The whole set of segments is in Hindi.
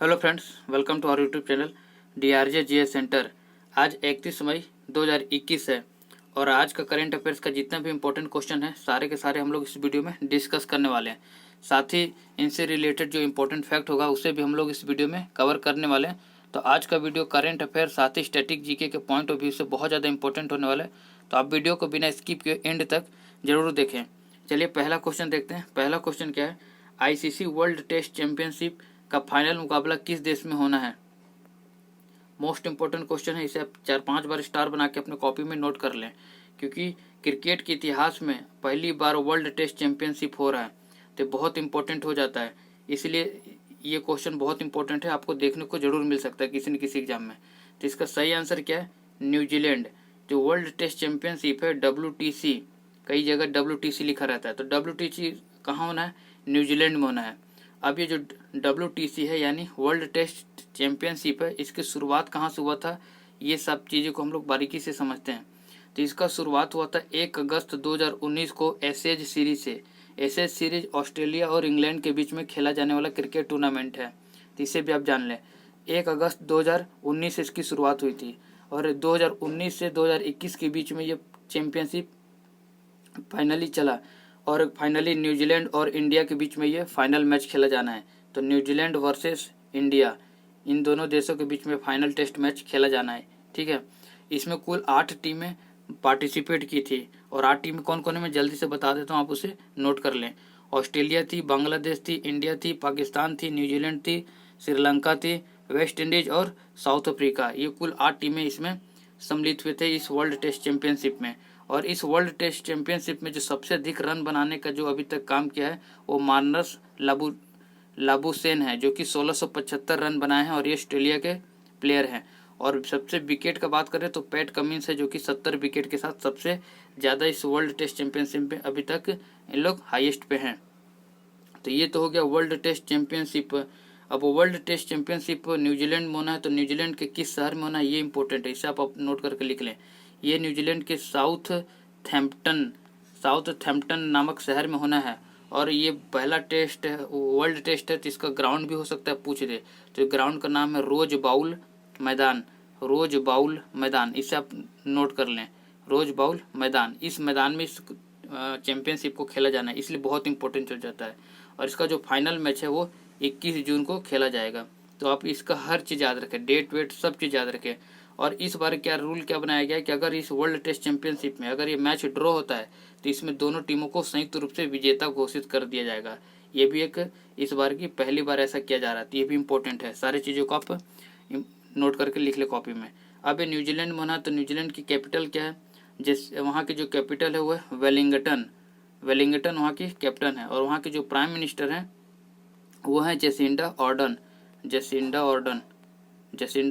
Hello friends, welcome to our YouTube channel DRJ GS centre. आज 31 मई 2021 है और आज का करेंट अफेयर्स का जितना भी इम्पोर्टेंट क्वेश्चन है सारे के सारे हम लोग इस वीडियो में डिस्कस करने वाले हैं। साथ ही इनसे रिलेटेड जो इम्पोर्टेंट फैक्ट होगा उसे भी हम लोग इस वीडियो में कवर करने वाले हैं। तो आज का वीडियो करेंट अफेयर साथ ही स्टैटिक जीके के पॉइंट ऑफ व्यू से बहुत ज़्यादा इंपॉर्टेंट होने वाला है। तो आप वीडियो को बिना स्किप किए एंड तक जरूर देखें। चलिए पहला क्वेश्चन देखते हैं। पहला क्वेश्चन क्या है, ICC वर्ल्ड टेस्ट चैंपियनशिप का फाइनल मुकाबला किस देश में होना है। मोस्ट इंपोर्टेंट क्वेश्चन है, इसे आप 4-5 बार स्टार बना के अपने कॉपी में नोट कर लें, क्योंकि क्रिकेट के इतिहास में पहली बार वर्ल्ड टेस्ट चैंपियनशिप हो रहा है तो बहुत इंपॉर्टेंट हो जाता है। इसलिए ये क्वेश्चन बहुत इंपॉर्टेंट है, आपको देखने को जरूर मिल सकता है किसी न किसी एग्जाम में। तो इसका सही आंसर क्या है, न्यूजीलैंड। जो वर्ल्ड टेस्ट चैंपियनशिप है WTC, कई जगह WTC लिखा रहता है, तो WTC कहाँ होना है, न्यूजीलैंड में होना है। अब ये जो WTC है यानी वर्ल्ड टेस्ट चैंपियनशिप है, इसकी शुरुआत कहाँ से हुआ था, ये सब चीज़ों को हम लोग बारीकी से समझते हैं। तो इसका शुरुआत हुआ था 1 अगस्त 2019 को एशेज सीरीज से। एशेज सीरीज ऑस्ट्रेलिया और इंग्लैंड के बीच में खेला जाने वाला क्रिकेट टूर्नामेंट है, तो इसे भी आप जान लें। 1 अगस्त 2019 से इसकी शुरुआत हुई थी और 2019 से 2021 के बीच में ये चैंपियनशिप फाइनली चला और फाइनली न्यूजीलैंड और इंडिया के बीच में ये फाइनल मैच खेला जाना है। तो न्यूजीलैंड वर्सेस इंडिया, इन दोनों देशों के बीच में फाइनल टेस्ट मैच खेला जाना है। ठीक है, इसमें कुल 8 टीमें पार्टिसिपेट की थी और 8 टीमें कौन कौन है मैं जल्दी से बता देता हूँ, आप उसे नोट कर लें। ऑस्ट्रेलिया थी, बांग्लादेश थी, इंडिया थी, पाकिस्तान थी, न्यूजीलैंड थी, श्रीलंका थी, वेस्ट इंडीज और साउथ अफ्रीका। ये कुल 8 टीमें इसमें सम्मिलित हुए थे इस वर्ल्ड टेस्ट चैंपियनशिप में। और इस वर्ल्ड टेस्ट चैंपियनशिप में जो सबसे अधिक रन बनाने का जो अभी तक काम किया है वो मार्नस लाबुसेन है, जो कि 1675 रन बनाए हैं और ये ऑस्ट्रेलिया के प्लेयर हैं। और सबसे विकेट का बात करें तो पैट कमिंस है, जो कि 70 विकेट के साथ सबसे ज़्यादा इस वर्ल्ड टेस्ट चैंपियनशिप में अभी तक इन लोग हाईएस्ट पे हैं। तो ये तो हो गया वर्ल्ड टेस्ट चैंपियनशिप। अब वर्ल्ड टेस्ट चैंपियनशिप न्यूजीलैंड में होना है, तो न्यूजीलैंड के किस शहर में होना है ये इंपॉर्टेंट है, इसे आप नोट करके लिख लें। ये न्यूजीलैंड के साउथ थैम्पटन नामक शहर में होना है। और ये पहला टेस्ट है, वर्ल्ड टेस्ट है, तो इसका ग्राउंड भी हो सकता है पूछ दे, तो ग्राउंड का नाम है रोज बाउल मैदान, इसे आप नोट कर लें, रोज बाउल मैदान। इस मैदान में इस चैंपियनशिप को खेला जाना है, इसलिए बहुत इंपॉर्टेंट हो जाता है। और इसका जो फाइनल मैच है वो 21 जून को खेला जाएगा। तो आप इसका हर चीज़ याद रखें, डेट वेट सब चीज़ याद रखें। और इस बार क्या रूल क्या बनाया गया है कि अगर इस वर्ल्ड टेस्ट चैंपियनशिप में अगर ये मैच ड्रॉ होता है तो इसमें दोनों टीमों को संयुक्त रूप से विजेता घोषित कर दिया जाएगा। ये भी एक इस बार की पहली बार ऐसा किया जा रहा है, तो ये भी इंपॉर्टेंट है। सारी चीज़ों को आप नोट करके लिख ले कॉपी में। अब ये न्यूजीलैंड में होना, तो न्यूजीलैंड की कैपिटल क्या है, जिस वहाँ की जो कैपिटल है वो है वेलिंगटन वहाँ की कैपिटल है। और वहाँ के जो प्राइम मिनिस्टर हैं वो हैं जेसिंडा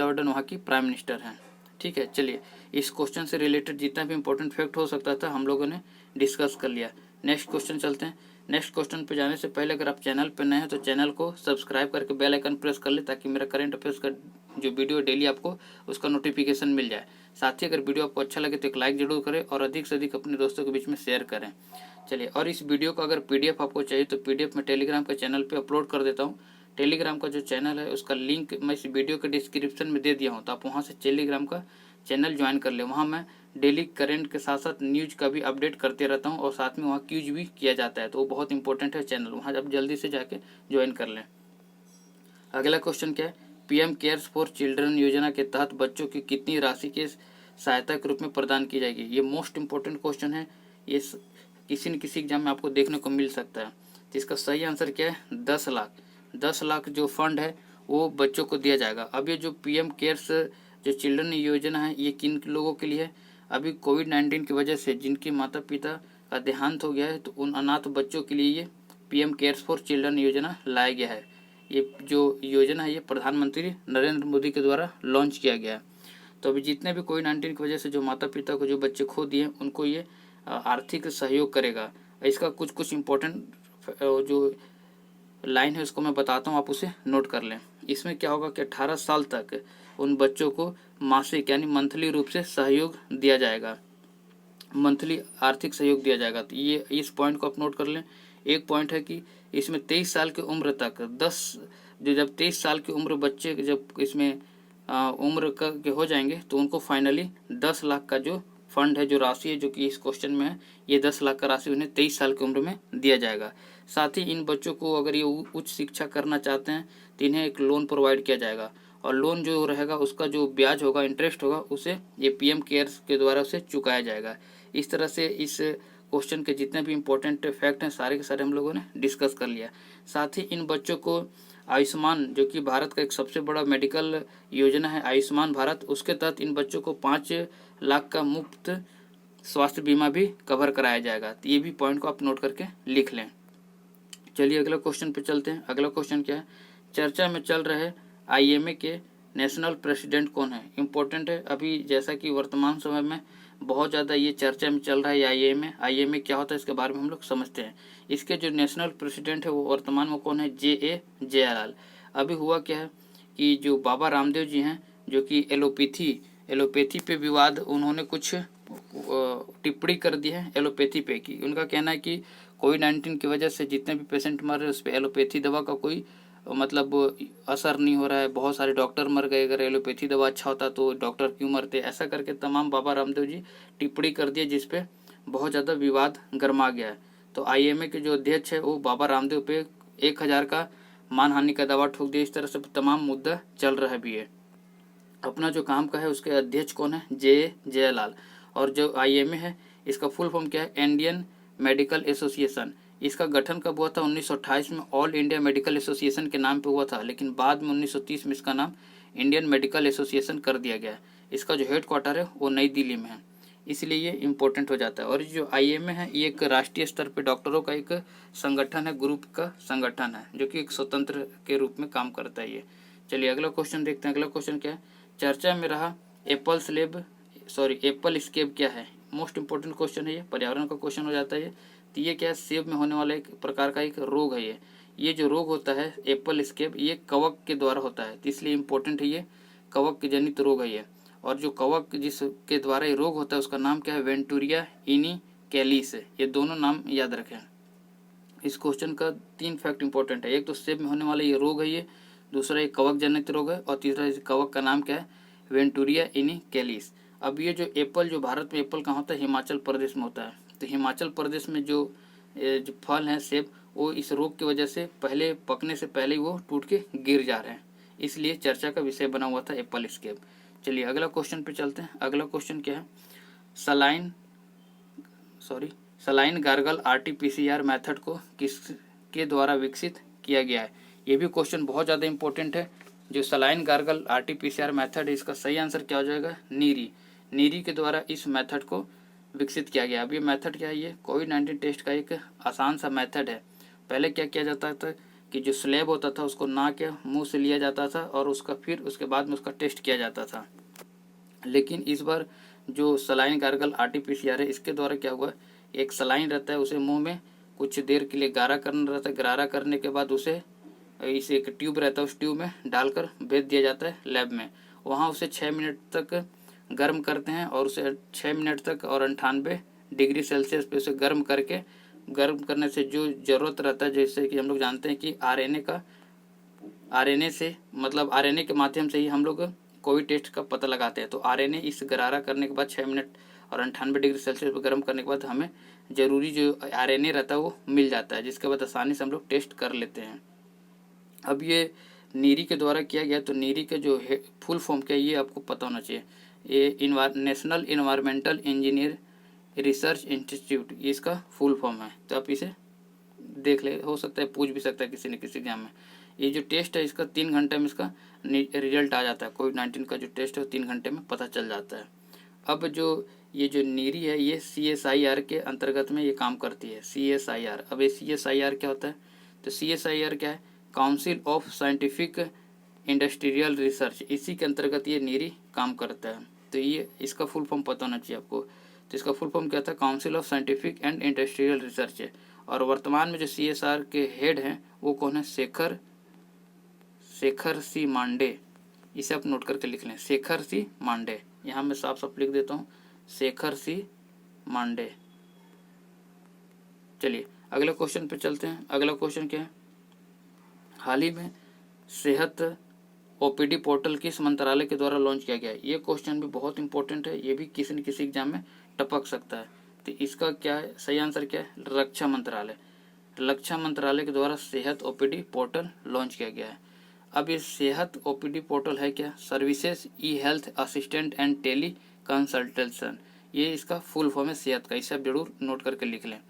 ऑर्डन वहाँ की प्राइम मिनिस्टर हैं। ठीक है, चलिए इस क्वेश्चन से रिलेटेड जितना भी इंपॉर्टेंट फैक्ट हो सकता था हम लोगों ने डिस्कस कर लिया। नेक्स्ट क्वेश्चन चलते हैं। नेक्स्ट क्वेश्चन पे जाने से पहले अगर आप चैनल पर नए हैं तो चैनल को सब्सक्राइब करके बेल आइकन प्रेस कर ले, ताकि मेरा करंट अफेयर्स का जो वीडियो डेली आपको उसका नोटिफिकेशन मिल जाए। साथ ही अगर वीडियो आपको अच्छा लगे तो एक लाइक जरूर करें और अधिक से अधिक अपने दोस्तों के बीच में शेयर करें। चलिए, और इस वीडियो का अगर PDF आपको चाहिए तो PDF मैं टेलीग्राम के चैनल पे अपलोड कर देता हूँ। टेलीग्राम का जो चैनल है उसका लिंक मैं इस वीडियो के डिस्क्रिप्शन में दे दिया हूँ, तो आप वहाँ से टेलीग्राम का चैनल ज्वाइन कर ले। वहाँ मैं डेली करंट के साथ साथ न्यूज का भी अपडेट करते रहता हूँ और साथ में वहाँ क्यूज भी किया जाता है, तो वो बहुत इंपॉर्टेंट है चैनल, वहाँ आप जल्दी से जाके ज्वाइन कर लें। अगला क्वेश्चन क्या है, PM केयर्स फॉर चिल्ड्रन योजना के तहत बच्चों की कितनी राशि की सहायता के रूप में प्रदान की जाएगी। ये मोस्ट इंपॉर्टेंट क्वेश्चन है, ये किसी न किसी एग्जाम में आपको देखने को मिल सकता है। तो इसका सही आंसर क्या है, 10 लाख जो फंड है वो बच्चों को दिया जाएगा। अब ये जो PM केयर्स जो चिल्ड्रन योजना है ये किन लोगों के लिए है, अभी कोविड-19 की वजह से जिनके माता पिता का देहांत हो गया है तो उन अनाथ बच्चों के लिए ये PM केयर्स फॉर चिल्ड्रन योजना लाया गया है। ये जो योजना है ये प्रधानमंत्री नरेंद्र मोदी के द्वारा लॉन्च किया गया है। तो अभी जितने भी कोविड-19 की वजह से जो माता पिता को जो बच्चे खो दिए उनको ये आर्थिक सहयोग करेगा। इसका कुछ इम्पोर्टेंट जो लाइन है उसको मैं बताता हूँ, आप उसे नोट कर लें। इसमें क्या होगा कि 18 साल तक उन बच्चों को मासिक यानी मंथली रूप से सहयोग दिया जाएगा, मंथली आर्थिक सहयोग दिया जाएगा। तो ये इस पॉइंट को आप नोट कर लें। एक पॉइंट है कि इसमें 23 साल की उम्र तक 10 जो जब 23 साल की उम्र बच्चे जब इसमें उम्र के हो जाएंगे तो उनको फाइनली 10 लाख का जो फंड है, जो राशि है जो कि इस क्वेश्चन में है, ये 10 लाख का राशि उन्हें 23 साल की उम्र में दिया जाएगा। साथ ही इन बच्चों को अगर ये उच्च शिक्षा करना चाहते हैं तो इन्हें एक लोन प्रोवाइड किया जाएगा, और लोन जो रहेगा उसका जो ब्याज होगा, इंटरेस्ट होगा, उसे ये पीएम केयर्स के द्वारा उसे चुकाया जाएगा। इस तरह से इस क्वेश्चन के जितने भी इंपॉर्टेंट फैक्ट हैं सारे के सारे हम लोगों ने डिस्कस कर लिया। साथ ही इन बच्चों को आयुष्मान, जो कि भारत का एक सबसे बड़ा मेडिकल योजना है आयुष्मान भारत, उसके तहत इन बच्चों को 5 लाख का मुफ्त स्वास्थ्य बीमा भी कवर कराया जाएगा। तो ये भी पॉइंट को आप नोट करके लिख लें। चलिए अगला क्वेश्चन पे चलते हैं। अगला क्वेश्चन क्या है, चर्चा में चल रहे आईएमए के नेशनल प्रेसिडेंट कौन है। इम्पोर्टेंट है, अभी जैसा कि वर्तमान समय में बहुत ज़्यादा ये चर्चा में चल रहा है आईएमए क्या होता है इसके बारे में हम लोग समझते हैं। इसके जो नेशनल प्रेसिडेंट है वो वर्तमान में कौन है, जे जयलाल। अभी हुआ क्या है कि जो बाबा रामदेव जी हैं, जो कि एलोपैथी पे विवाद, उन्होंने कुछ टिप्पणी कर दी है एलोपैथी पे की। उनका कहना है कि कोविड-19 की वजह से जितने भी पेशेंट मर रहे हैं उस पर एलोपैथी दवा का कोई मतलब असर नहीं हो रहा है, बहुत सारे डॉक्टर मर गए, अगर एलोपैथी दवा अच्छा होता तो डॉक्टर क्यों मरते, ऐसा करके तमाम बाबा रामदेव जी टिप्पणी कर दिए, जिसपे बहुत ज़्यादा विवाद गर्मा गया है। तो आईएमए के जो अध्यक्ष है वो बाबा रामदेव पे 1000 का मानहानि का दावा ठोक दिया। इस तरह से तमाम मुद्दा चल रहा भी है। अपना जो काम का है उसके अध्यक्ष कौन है, जे जयलाल। और जो आईएमए है इसका फुल फॉर्म क्या है, इंडियन मेडिकल एसोसिएशन। इसका गठन कब हुआ था, 1928 में ऑल इंडिया मेडिकल एसोसिएशन के नाम पे हुआ था, लेकिन बाद में 1930 में इसका नाम इंडियन मेडिकल एसोसिएशन कर दिया गया। इसका जो हेड क्वार्टर है वो नई दिल्ली में है, इसलिए ये इम्पोर्टेंट हो जाता है। और जो आईएमए है ये एक राष्ट्रीय स्तर पर डॉक्टरों का एक संगठन है, ग्रुप का संगठन है, जो कि एक स्वतंत्र के रूप में काम करता है ये। चलिए अगला क्वेश्चन देखते हैं। अगला क्वेश्चन क्या है, चर्चा में रहा एप्पल स्केब क्या है। मोस्ट इंपोर्टेंट क्वेश्चन है ये, पर्यावरण का क्वेश्चन हो जाता है ये। तो ये क्या है, सेब में होने वाला एक प्रकार का एक रोग है ये जो रोग होता है एप्पल स्केब, ये कवक के द्वारा होता है, तो इसलिए इम्पोर्टेंट है ये, कवक जनित रोग है ये। और जो कवक जिसके द्वारा ये रोग होता है उसका नाम क्या है, वेंटूरिया इनिकैलिस। ये दोनों नाम याद रखें। इस क्वेश्चन का 3 फैक्ट इंपॉर्टेंट है, एक तो सेब में होने वाला ये रोग है ये, दूसरा ये कवक जनित रोग है, और तीसरा इस कवक का नाम क्या है, वेंटूरिया इनिकैलिस। अब ये जो एप्पल, जो भारत में एप्पल कहाँ होता है, हिमाचल प्रदेश में होता है। तो हिमाचल प्रदेश में जो फल हैं सेब, वो इस रोग की वजह से पहले पकने से पहले ही वो टूट के गिर जा रहे हैं, इसलिए चर्चा का विषय बना हुआ था एप्पल स्केब। चलिए अगला क्वेश्चन पे चलते हैं। अगला क्वेश्चन क्या है, सलाइन गार्गल आरटीपीसीआर मेथड को किसके द्वारा विकसित किया गया है। ये भी क्वेश्चन बहुत ज़्यादा इंपॉर्टेंट है। जो सलाइन गार्गल आरटीपीसीआर मेथड है, इसका सही आंसर क्या हो जाएगा, नीरी के द्वारा इस मेथड को विकसित किया गया। अब ये मेथड क्या है, ये कोविड-19 टेस्ट का एक आसान सा मेथड है। पहले क्या किया जाता था कि जो स्लैब होता था उसको नाक या मुंह से लिया जाता था और उसके बाद में उसका टेस्ट किया जाता था। लेकिन इस बार जो सलाइन गार्गल आरटीपीसीआर है, इसके द्वारा क्या हुआ, एक सलाइन रहता है, उसे मुंह में कुछ देर के लिए गारा करना रहता है, गरारा करने के बाद उसे इसे एक ट्यूब रहता है, उस ट्यूब में डालकर भेज दिया जाता है लैब में। वहाँ उसे 6 मिनट तक गर्म करते हैं, और उसे 6 मिनट तक और 98 डिग्री सेल्सियस पे उसे गर्म करने से जो ज़रूरत रहता है, जैसे कि हम लोग जानते हैं कि आरएनए के माध्यम से ही हम लोग कोविड टेस्ट का पता लगाते हैं। तो आरएनए इस गरारा करने के बाद 6 मिनट और 98 डिग्री सेल्सियस पर गर्म करने के बाद हमें ज़रूरी जो आरएनए रहता है वो मिल जाता है, जिसके बाद आसानी से हम लोग टेस्ट कर लेते हैं। अब ये नीरी के द्वारा किया गया, तो नीरी के जो फुल फॉर्म क्या है ये आपको पता होना चाहिए। ये national environmental engineer research institute, ये इसका फुल फॉर्म है। तो आप इसे देख ले, हो सकता है पूछ भी सकता है किसी न किसी एग्जाम में। ये जो टेस्ट है इसका 3 घंटे में इसका रिजल्ट आ जाता है। कोविड-19 का जो टेस्ट है 3 घंटे में पता चल जाता है। अब ये जो नीरी है ये CSIR के अंतर्गत में ये काम करती है, CSIR। अब ये CSIR क्या होता है, तो CSIR क्या है, council of scientific industrial research, इसी के अंतर्गत ये नीरी काम करता है। तो ये इसका फुल फॉर्म पता होना चाहिए आपको। तो इसका फुल फॉर्म क्या था, council of scientific and industrial research है। और वर्तमान में जो CSR के हेड हैं वो कौन है, शेखर सी मांडे। इसे आप नोट करके लिख लें, शेखर सी मांडे। यहाँ मैं साफ साफ लिख देता हूँ, शेखर सी मांडे। चलिए अगले क्वेश्चन पे चलते हैं। अगला क्वेश्चन क्या है, हाल ही में सेहत ओपीडी पोर्टल किस मंत्रालय के द्वारा लॉन्च किया गया है? ये क्वेश्चन भी बहुत इंपॉर्टेंट है, ये भी किसी न किसी एग्जाम में टपक सकता है। तो इसका क्या है, सही आंसर क्या है? रक्षा मंत्रालय। रक्षा मंत्रालय के द्वारा सेहत ओपीडी पोर्टल लॉन्च किया गया है। अब ये सेहत ओपीडी पोर्टल है क्या? Services e health assistant and teleconsultation, ये इसका फुल फॉर्म है सेहत का, इसे आप जरूर नोट करके लिख लें।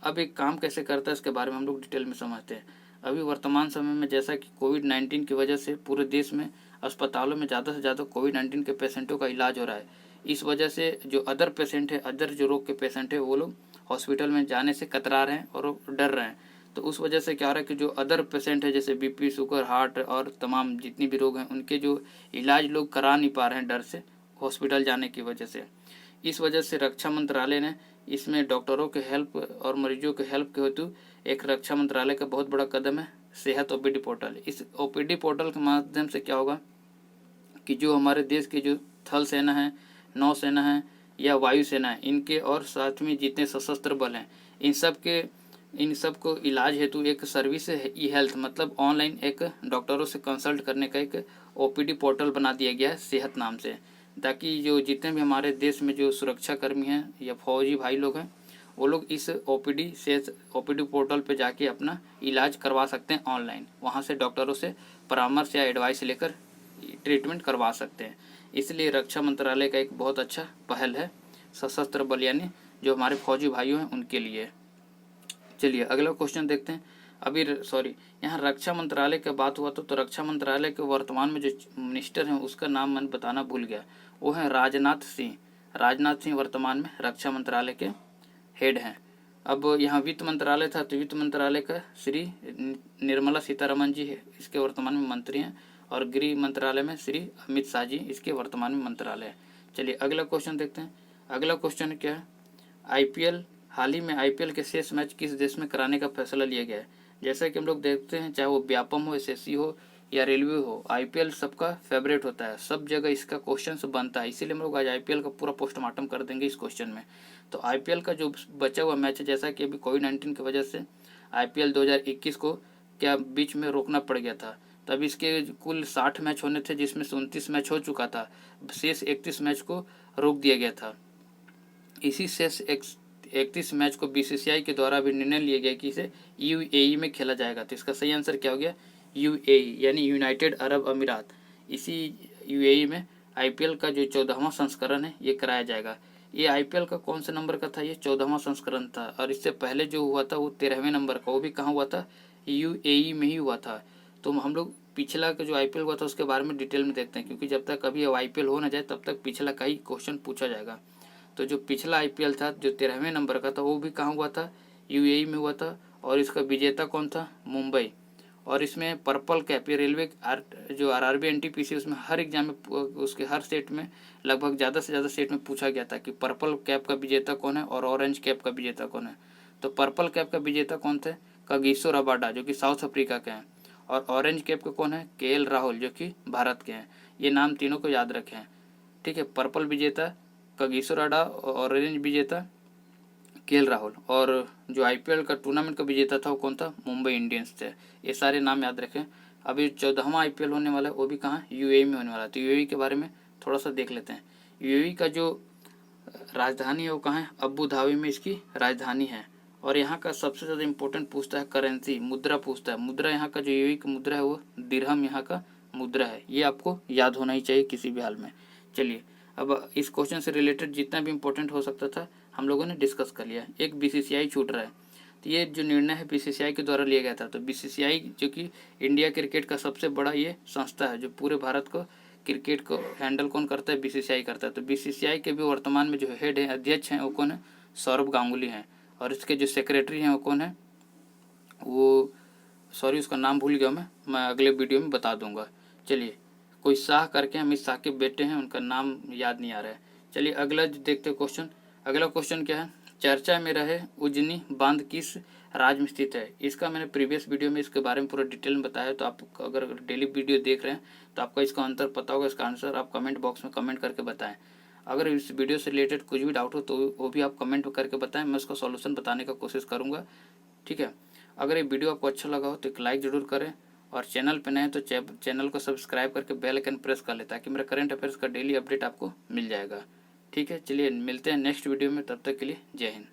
अब एक काम कैसे करता है इसके बारे में हम लोग डिटेल में समझते हैं। अभी वर्तमान समय में जैसा कि कोविड-19 की वजह से पूरे देश में अस्पतालों में ज़्यादा से ज़्यादा कोविड-19 के पेशेंटों का इलाज हो रहा है। इस वजह से जो अदर पेशेंट है, अदर जो रोग के पेशेंट है, वो लोग हॉस्पिटल में जाने से कतरा रहे हैं और वो डर रहे हैं। तो उस वजह से क्या हो रहा है कि जो अदर पेशेंट है जैसे बीपी, शुगर, हार्ट और तमाम जितनी भी रोग हैं, उनके जो इलाज लोग करा नहीं पा रहे हैं डर से हॉस्पिटल जाने की वजह से। इस वजह से रक्षा मंत्रालय ने इसमें डॉक्टरों के हेल्प और मरीजों के हेल्प के हेतु एक रक्षा मंत्रालय का बहुत बड़ा कदम है सेहत ओपीडी पोर्टल। इस ओपीडी पोर्टल के माध्यम से क्या होगा कि जो हमारे देश के जो थल सेना है, नौ सेना है या वायु सेना है, इनके और साथ में जितने सशस्त्र बल हैं, इन सब को इलाज हेतु एक सर्विस है ई हेल्थ, मतलब ऑनलाइन एक डॉक्टरों से कंसल्ट करने का एक ओपीडी पोर्टल बना दिया गया है सेहत नाम से, ताकि जो जितने भी हमारे देश में जो सुरक्षा कर्मी हैं या फौजी भाई लोग हैं, वो लोग इस ओपीडी पोर्टल पे जाके अपना इलाज करवा सकते हैं ऑनलाइन। वहाँ से डॉक्टरों से परामर्श या एडवाइस लेकर ट्रीटमेंट करवा सकते हैं। इसलिए रक्षा मंत्रालय का एक बहुत अच्छा पहल है सशस्त्र बल यानी जो हमारे फौजी भाइयों हैं उनके लिए। चलिए अगला क्वेश्चन देखते हैं। अभी यहाँ रक्षा मंत्रालय की बात हुआ तो रक्षा मंत्रालय के वर्तमान में जो मिनिस्टर हैं उसका नाम मैंने बताना भूल गया, वो है राजनाथ सिंह। राजनाथ सिंह वर्तमान में रक्षा मंत्रालय के हेड हैं। अब यहाँ वित्त मंत्रालय था तो वित्त मंत्रालय का श्री निर्मला सीतारमन जी है, इसके वर्तमान में मंत्री हैं। और गृह मंत्रालय में श्री अमित शाह जी इसके वर्तमान में मंत्रालय है। चलिए अगला क्वेश्चन देखते हैं। अगला क्वेश्चन क्या है? आईपीएल, हाल ही में आईपीएल के शेष मैच किस देश में कराने का फैसला लिया गया है? जैसा कि हम लोग देखते हैं, चाहे वो व्यापम हो, एसएससी हो या रेलवे हो, आईपीएल सबका फेवरेट होता है, सब जगह इसका क्वेश्चन बनता है। इसीलिए हम लोग आज आईपीएल का पूरा पोस्टमार्टम कर देंगे इस क्वेश्चन में। तो आईपीएल का जो बचा हुआ मैच है, जैसा कि अभी कोविड-19 की वजह से आईपीएल 2021 को क्या बीच में रोकना पड़ गया था, तब इसके कुल 60 मैच होने थे जिसमें से 29 मैच हो चुका था, शेष 31 मैच को रोक दिया गया था। इसी शेष 31 मैच को बीसीसीआई के द्वारा भी निर्णय लिया गया कि इसे यूएई में खेला जाएगा। तो इसका सही आंसर क्या हो गया? यूएई यानी यूनाइटेड अरब अमीरात। इसी यूएई में आईपीएल का जो 14वां संस्करण है ये कराया जाएगा। ये आईपीएल का कौन से नंबर का था? ये 14वां संस्करण था। और इससे पहले जो हुआ था वो 13वें नंबर का, वो भी कहाँ हुआ था? यूएई में ही हुआ था। तो हम लोग पिछला का जो आईपीएल हुआ था उसके बारे में डिटेल में देखते हैं, क्योंकि जब तक कभी आईपीएल हो ना जाए तब तक पिछला का ही क्वेश्चन पूछा जाएगा। तो जो पिछला आईपीएल था जो 13वें नंबर का था वो भी कहाँ हुआ था? यूएई में हुआ था। और इसका विजेता कौन था? मुंबई। और इसमें पर्पल कैप, ये रेलवे जो आरआरबी एनटीपीसी, उसमें हर एग्जाम में उसके हर सेट में लगभग ज़्यादा से ज़्यादा सेट में पूछा गया था कि पर्पल कैप का विजेता कौन है और ऑरेंज कैप का विजेता कौन है। तो पर्पल कैप का विजेता कौन थे? कागिसो रबाडा जो कि साउथ अफ्रीका के हैं। और ऑरेंज कैप का कौन है? केएल राहुल जो कि भारत के हैं। ये नाम तीनों को याद रखें, ठीक है। पर्पल विजेता कागिसो रबाडा, ऑरेंज विजेता केएल राहुल, और जो आईपीएल का टूर्नामेंट का विजेता था वो कौन था? मुंबई इंडियंस थे। ये सारे नाम याद रखें। अभी 14वां आईपीएल होने वाला है, वो भी कहाँ? यूएई में होने वाला है। तो यूएई के बारे में थोड़ा सा देख लेते हैं। यूएई का जो राजधानी है वो कहाँ है? अबू धाबी में इसकी राजधानी है। और यहाँ का सबसे ज़्यादा इंपॉर्टेंट पूछता है करेंसी, मुद्रा पूछता है। मुद्रा यहाँ का जो यूएई का मुद्रा है वो दिरहम यहाँ का मुद्रा है। ये आपको याद होना ही चाहिए किसी भी हाल में। चलिए अब इस क्वेश्चन से रिलेटेड जितना भी इम्पोर्टेंट हो सकता था हम लोगों ने डिस्कस कर लिया। एक बीसीसीआई छूट रहा है। तो ये जो निर्णय है बीसीसीआई के द्वारा लिया गया था। तो बीसीसीआई जो कि इंडिया क्रिकेट का सबसे बड़ा ये संस्था है, जो पूरे भारत को क्रिकेट को हैंडल कौन करता है? बीसीसीआई करता है। तो बीसीसीआई के भी वर्तमान में जो हेड है, अध्यक्ष हैं, वो कौन है? सौरभ गांगुली हैं। और इसके जो सेक्रेटरी हैं वो कौन है? वो सॉरी उसका नाम भूल गया मैं अगले वीडियो में बता दूंगा। चलिए कोई शाह करके अमित शाह के बेटे हैं, उनका नाम याद नहीं आ रहा है। चलिए अगला देखते क्वेश्चन। अगला क्वेश्चन क्या है? चर्चा में रहे उजनी बांध किस राज्य में स्थित है? इसका मैंने प्रीवियस वीडियो में इसके बारे में पूरा डिटेल में बताया। तो आप अगर डेली वीडियो देख रहे हैं तो आपका इसका आंसर पता होगा। इसका आंसर आप कमेंट बॉक्स में कमेंट करके बताएं। अगर इस वीडियो से रिलेटेड कुछ भी डाउट हो तो वो भी आप कमेंट करके बताएं, मैं उसका सॉल्यूशन बताने का कोशिश करूँगा, ठीक है। अगर ये वीडियो आपको अच्छा लगा हो तो एक लाइक ज़रूर करें और चैनल पे नए हैं तो चैनल को सब्सक्राइब करके बेल आइकन प्रेस कर ले, ताकि मेरा करंट अफेयर्स का डेली अपडेट आपको मिल जाएगा। ठीक है, चलिए मिलते हैं नेक्स्ट वीडियो में, तब तक के लिए जय हिंद।